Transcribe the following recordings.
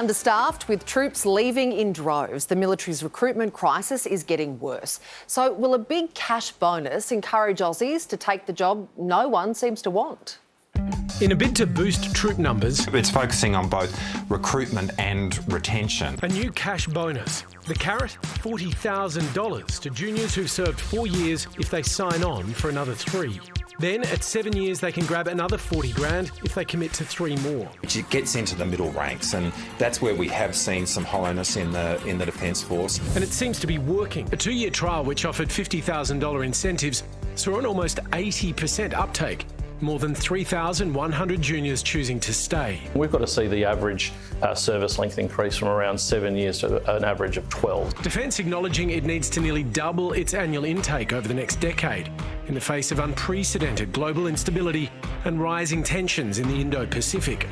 Understaffed with troops leaving in droves, the military's recruitment crisis is getting worse. So will a big cash bonus encourage Aussies to take the job no one seems to want? In a bid to boost troop numbers, it's focusing on both recruitment and retention. A new cash bonus. The carrot, $40,000 to juniors who've served 4 years if they sign on for another 3. Then, at 7 years, they can grab another 40 grand if they commit to 3 more. It gets into the middle ranks, and that's where we have seen some hollowness in the Defence Force. And it seems to be working. A 2-year trial which offered $50,000 incentives saw an almost 80% uptake. More than 3,100 juniors choosing to stay. We've got to see the average service length increase from around 7 years to an average of 12. Defence acknowledging it needs to nearly double its annual intake over the next decade in the face of unprecedented global instability and rising tensions in the Indo-Pacific.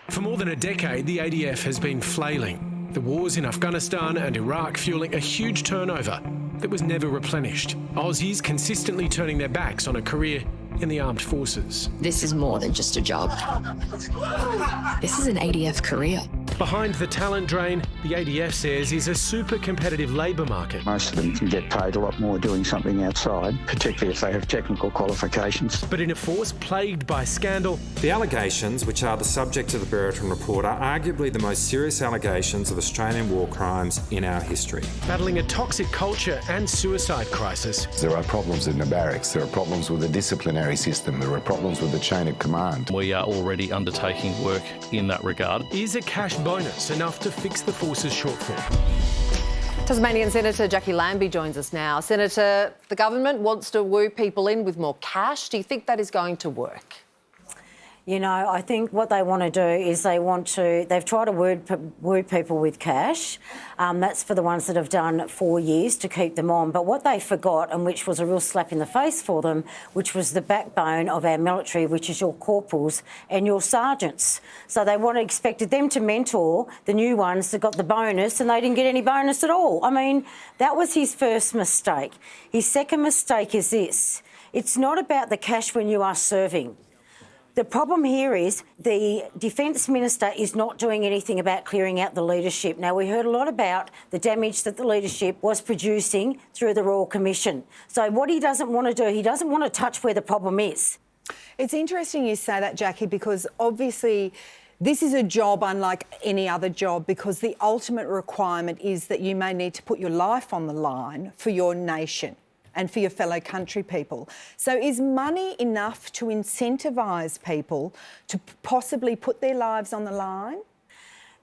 For more than a decade, the ADF has been flailing. The wars in Afghanistan and Iraq fueling a huge turnover that was never replenished. Aussies consistently turning their backs on a career in the armed forces. This is more than just a job. This is an ADF career. Behind the talent drain, the ADF says is a super competitive labour market. Most of them can get paid a lot more doing something outside, particularly if they have technical qualifications. But in a force plagued by scandal, the allegations, which are the subject of the Brereton report, are arguably the most serious allegations of Australian war crimes in our history. Battling a toxic culture and suicide crisis. There are problems in the barracks, there are problems with the disciplinary system, there are problems with the chain of command. We are already undertaking work in that regard. Is a cash bonus enough to fix the force's shortfall? Tasmanian Senator Jacqui Lambie joins us now. Senator, the government wants to woo people in with more cash. Do you think that is going to work? You know, I think what they want to do is they've tried to woo people with cash. That's for the ones that have done 4 years to keep them on. But what they forgot, and which was a real slap in the face for them, which was the backbone of our military, which is your corporals and your sergeants. So they expected them to mentor the new ones that got the bonus, and they didn't get any bonus at all. I mean, that was his first mistake. His second mistake is this. It's not about the cash when you are serving. The problem here is the Defence Minister is not doing anything about clearing out the leadership. Now, we heard a lot about the damage that the leadership was producing through the Royal Commission. So what he doesn't want to do, he doesn't want to touch where the problem is. It's interesting you say that, Jacqui, because obviously this is a job unlike any other job, because the ultimate requirement is that you may need to put your life on the line for your nation and for your fellow country people. So is money enough to incentivise people to possibly put their lives on the line?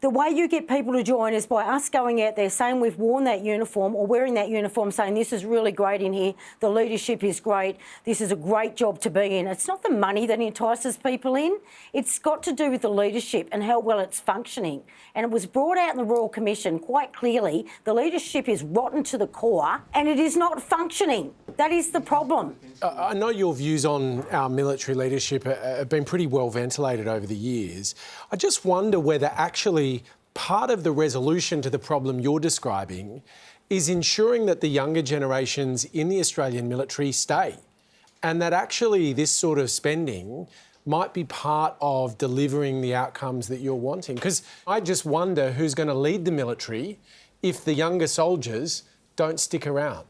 The way you get people to join is by us going out there saying we've worn that uniform or wearing that uniform, saying this is really great in here, the leadership is great, this is a great job to be in. It's not the money that entices people in. It's got to do with the leadership and how well it's functioning. And it was brought out in the Royal Commission quite clearly, the leadership is rotten to the core and it is not functioning. That is the problem. I know your views on our military leadership have been pretty well ventilated over the years. I just wonder whether actually part of the resolution to the problem you're describing is ensuring that the younger generations in the Australian military stay, and that actually this sort of spending might be part of delivering the outcomes that you're wanting. Because I just wonder who's going to lead the military if the younger soldiers don't stick around.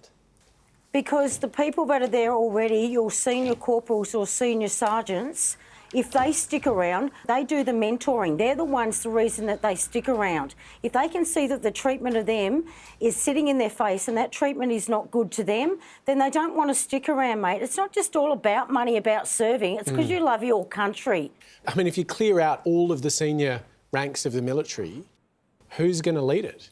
Because the people that are there already, your senior corporals or senior sergeants, if they stick around, they do the mentoring. They're the ones, the reason that they stick around. If they can see that the treatment of them is sitting in their face and that treatment is not good to them, then they don't want to stick around, mate. It's not just all about money, about serving. It's because you love your country. I mean, if you clear out all of the senior ranks of the military, who's going to lead it?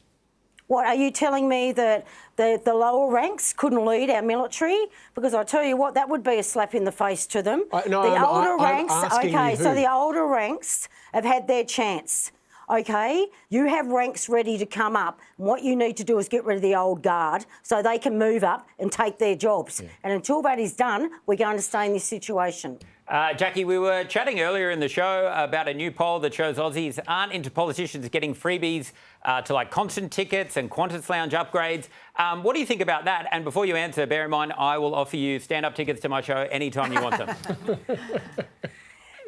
What, are you telling me that the lower ranks couldn't lead our military? Because I tell you what, that would be a slap in the face to them. I'm asking you who. So the older ranks have had their chance. Okay, you have ranks ready to come up. What you need to do is get rid of the old guard so they can move up and take their jobs. Yeah. And until that is done, we're going to stay in this situation. Jacqui, we were chatting earlier in the show about a new poll that shows Aussies aren't into politicians getting freebies to like concert tickets and Qantas lounge upgrades. What do you think about that? And before you answer, bear in mind, I will offer you stand-up tickets to my show anytime you want them.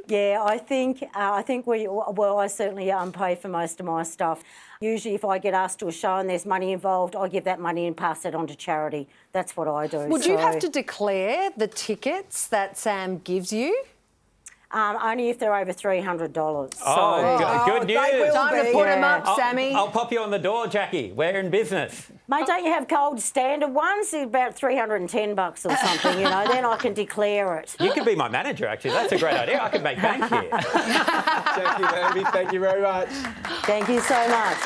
Yeah, I think I certainly pay for most of my stuff. Usually if I get asked to a show and there's money involved, I give that money and pass it on to charity. That's what I do. Would you have to declare the tickets that Sam gives you? Only if they're over $300. Good news. Time to put them up, Sammy. I'll pop you on the door, Jacqui. We're in business. Mate, don't you have gold standard ones? They're about $310 or something, you know, then I can declare it. You could be my manager, actually. That's a great idea. I could make bank here. Jacqui Lambie, thank you very much. Thank you so much.